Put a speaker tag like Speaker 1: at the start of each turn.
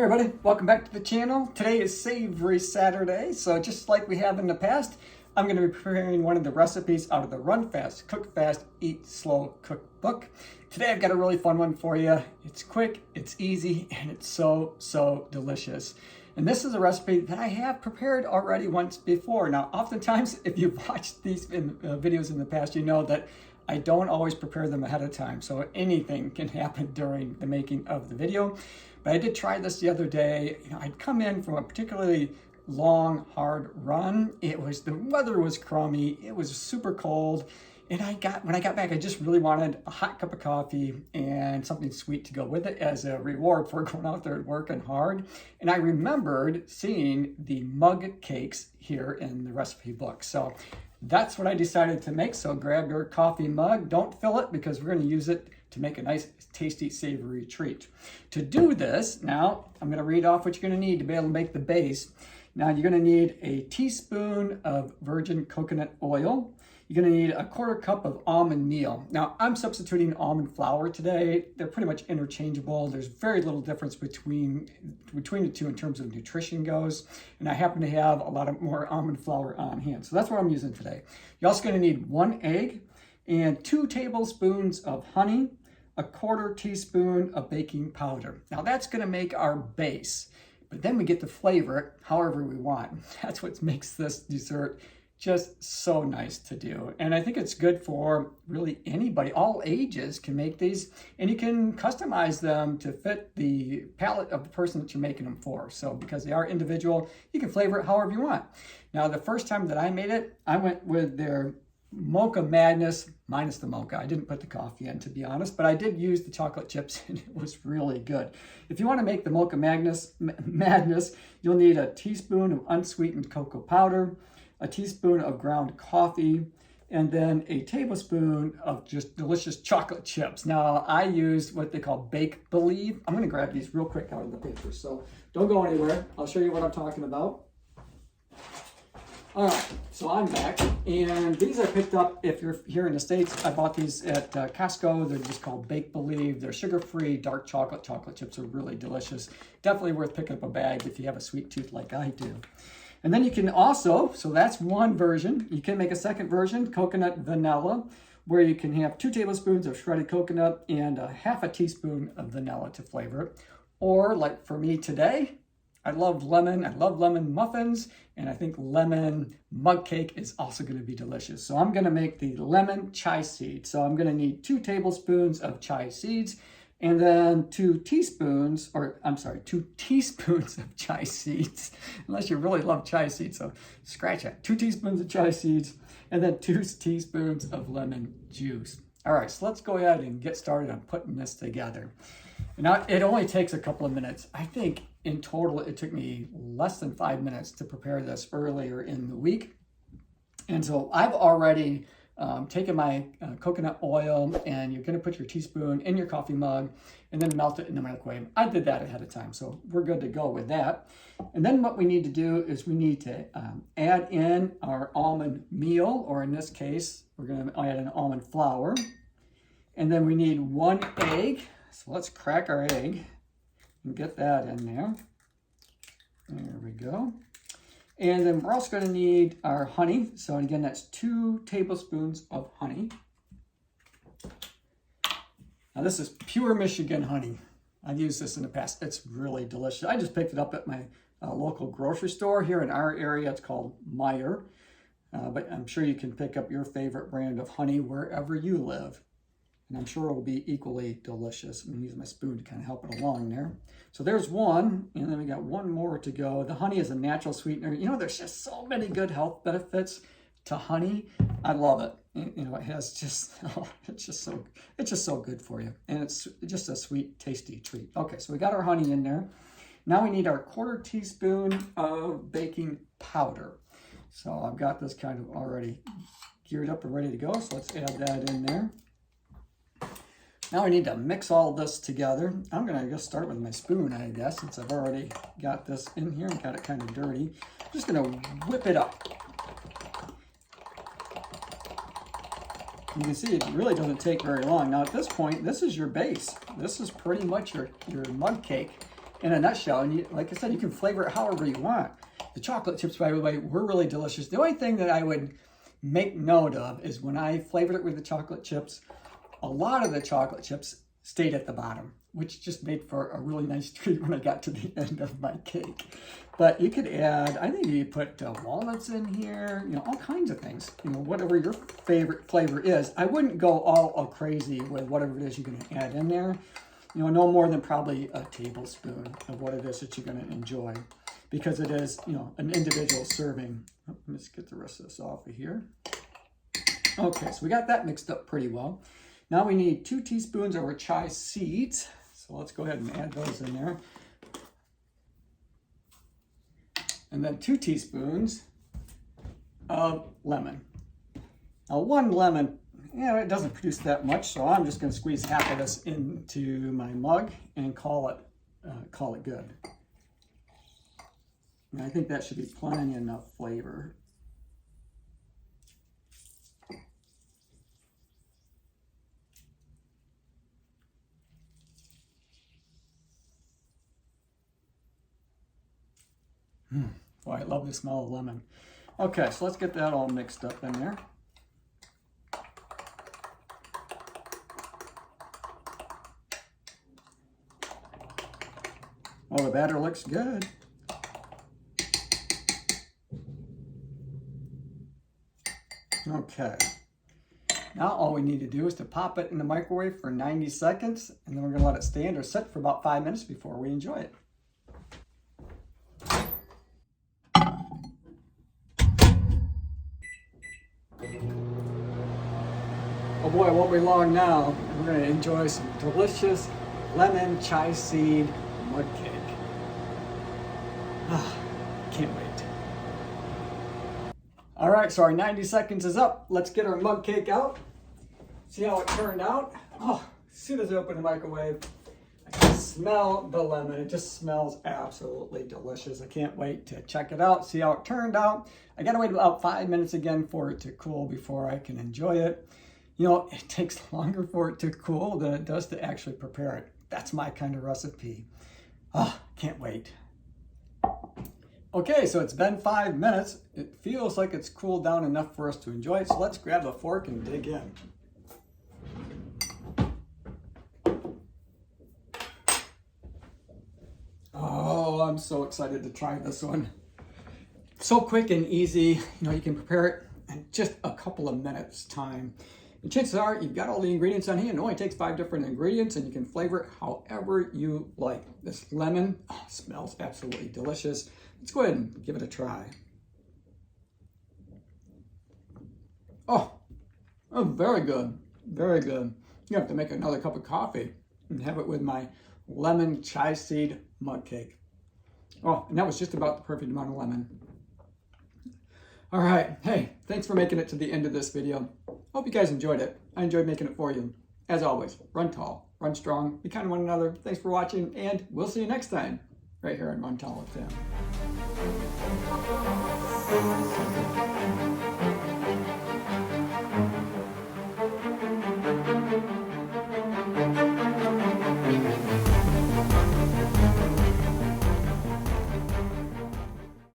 Speaker 1: Hey everybody, welcome back to the channel. Today is Savory Saturday, so just like we have in the past, I'm going to be preparing one of the recipes out of the Run Fast, Cook Fast, Eat Slow cookbook. Today I've got a really fun one for you. It's quick, it's easy, and it's so delicious. And this is a recipe that I have prepared already once before. Now, oftentimes, if you've watched these videos in the past, you know that I don't always prepare them ahead of time, so anything can happen during the making of the video. But I did try this the other day. I'd come in from a particularly long, hard run. The weather was crummy. It was super cold. And when I got back, I just really wanted a hot cup of coffee and something sweet to go with it as a reward for going out there and working hard. And I remembered seeing the mug cakes here in the recipe book. So that's what I decided to make. So grab your coffee mug. Don't fill it because we're going to use it to make a nice, tasty, savory treat. To do this, now I'm going to read off what you're going to need to be able to make the base. Now you're going to need a teaspoon of virgin coconut oil. You're going to need a quarter cup of almond meal. Now I'm substituting almond flour today. They're pretty much interchangeable. There's very little difference between the two in terms of nutrition goes. And I happen to have a lot of more almond flour on hand. So that's what I'm using today. You're also going to need 1 egg and 2 tablespoons of honey, a quarter teaspoon of baking powder. Now that's going to make our base, but then we get to flavor it however we want. That's what makes this dessert just so nice to do. And I think it's good for really anybody. All ages can make these, and you can customize them to fit the palate of the person that you're making them for. So because they are individual, you can flavor it however you want. Now, the first time that I made it, I went with their Mocha Madness minus the mocha. I didn't put the coffee in, to be honest, but I did use the chocolate chips and it was really good. If you want to make the Mocha Madness, you'll need a teaspoon of unsweetened cocoa powder, a teaspoon of ground coffee, and then a tablespoon of just delicious chocolate chips. Now, I used what they call Bake Believe. I'm going to grab these real quick out of the paper, so don't go anywhere. I'll show you what I'm talking about. All right, so I'm back, and these I picked up, if you're here in the States, I bought these at Costco. They're just called Bake Believe. They're sugar-free, dark chocolate. Chocolate chips are really delicious. Definitely worth picking up a bag if you have a sweet tooth like I do. And then you can also, so that's one version. You can make a second version, coconut vanilla, where you can have 2 tablespoons of shredded coconut and half a teaspoon of vanilla to flavor it. Or like for me today, I love lemon. I love lemon muffins, and I think lemon mug cake is also going to be delicious. So I'm going to make the lemon chai seed. So I'm going to need 2 tablespoons of chai seeds, and then 2 teaspoons of chai seeds, unless you really love chai seeds. So scratch that. 2 teaspoons of chai seeds, and then 2 teaspoons of lemon juice. All right, so let's go ahead and get started on putting this together. Now, it only takes a couple of minutes. I think in total, it took me less than 5 minutes to prepare this earlier in the week. And so I've already taken my coconut oil, and you're going to put your teaspoon in your coffee mug and then melt it in the microwave. I did that ahead of time, so we're good to go with that. And then what we need to do is we need to add in our almond meal, or in this case, we're going to add an almond flour. And then we need 1 egg. So let's crack our egg and get that in there. There we go. And then we're also going to need our honey. So again, that's 2 tablespoons of honey. Now this is pure Michigan honey. I've used this in the past. It's really delicious. I just picked it up at my local grocery store here in our area. It's called Meijer. But I'm sure you can pick up your favorite brand of honey wherever you live. And I'm sure it will be equally delicious. I'm going to use my spoon to kind of help it along there. So there's 1, and then we got 1 more to go. The honey is a natural sweetener. You know, there's just so many good health benefits to honey. I love it. You know, it has just, it's just so good for you. And it's just a sweet, tasty treat. Okay, so we got our honey in there. Now we need our quarter teaspoon of baking powder. So I've got this kind of already geared up and ready to go. So let's add that in there. Now I need to mix all this together. I'm going to just start with my spoon, I guess, since I've already got this in here and got it kind of dirty. I'm just going to whip it up. You can see it really doesn't take very long. Now at this point, this is your base. This is pretty much your mug cake. in a nutshell. And like I said, you can flavor it however you want. The chocolate chips, by the way, were really delicious. The only thing that I would make note of is when I flavored it with the chocolate chips, a lot of the chocolate chips stayed at the bottom, which just made for a really nice treat when I got to the end of my cake. But you could add, I think you put walnuts in here, you know, all kinds of things, you know, whatever your favorite flavor is. I wouldn't go all crazy with whatever it is you're going to add in there. You know, no more than probably a tablespoon of what it is that you're going to enjoy, because it is, you know, an individual serving. Let's get the rest of this off of here. Okay, so we got that mixed up pretty well. Now we need 2 teaspoons of our chai seeds. So let's go ahead and add those in there. And then 2 teaspoons of lemon. Now 1 lemon, yeah, it doesn't produce that much, so I'm just going to squeeze half of this into my mug and call it good. And I think that should be plenty enough flavor. Boy, I love the smell of lemon. Okay, so let's get that all mixed up in there. Well, the batter looks good. Okay. Now all we need to do is to pop it in the microwave for 90 seconds, and then we're going to let it stand or sit for about 5 minutes before we enjoy it. Oh boy, it won't be long now. We're going to enjoy some delicious lemon chai seed mud cake. Ah, can't wait. All right, so our 90 seconds is up. Let's get our mug cake out. See how it turned out? Oh, as soon as I open the microwave, I can smell the lemon. It just smells absolutely delicious. I can't wait to check it out, see how it turned out. I gotta wait about 5 minutes again for it to cool before I can enjoy it. You know, it takes longer for it to cool than it does to actually prepare it. That's my kind of recipe. Oh, can't wait. Okay, so it's been 5 minutes. It feels like it's cooled down enough for us to enjoy it. So let's grab a fork and dig in. Oh, I'm so excited to try this one. So quick and easy. You know, you can prepare it in just a couple of minutes time. And chances are you've got all the ingredients on hand. It only takes 5 different ingredients, and you can flavor it however you like. This lemon smells absolutely delicious. Let's go ahead and give it a try. Oh, very good, very good. You have to make another cup of coffee and have it with my lemon chai seed mud cake. Oh, and that was just about the perfect amount of lemon. All right, hey, thanks for making it to the end of this video. Hope you guys enjoyed it. I enjoyed making it for you. As always, run tall, run strong, be kind to one another. Thanks for watching, and we'll see you next time, right here on Run Tall with Tim.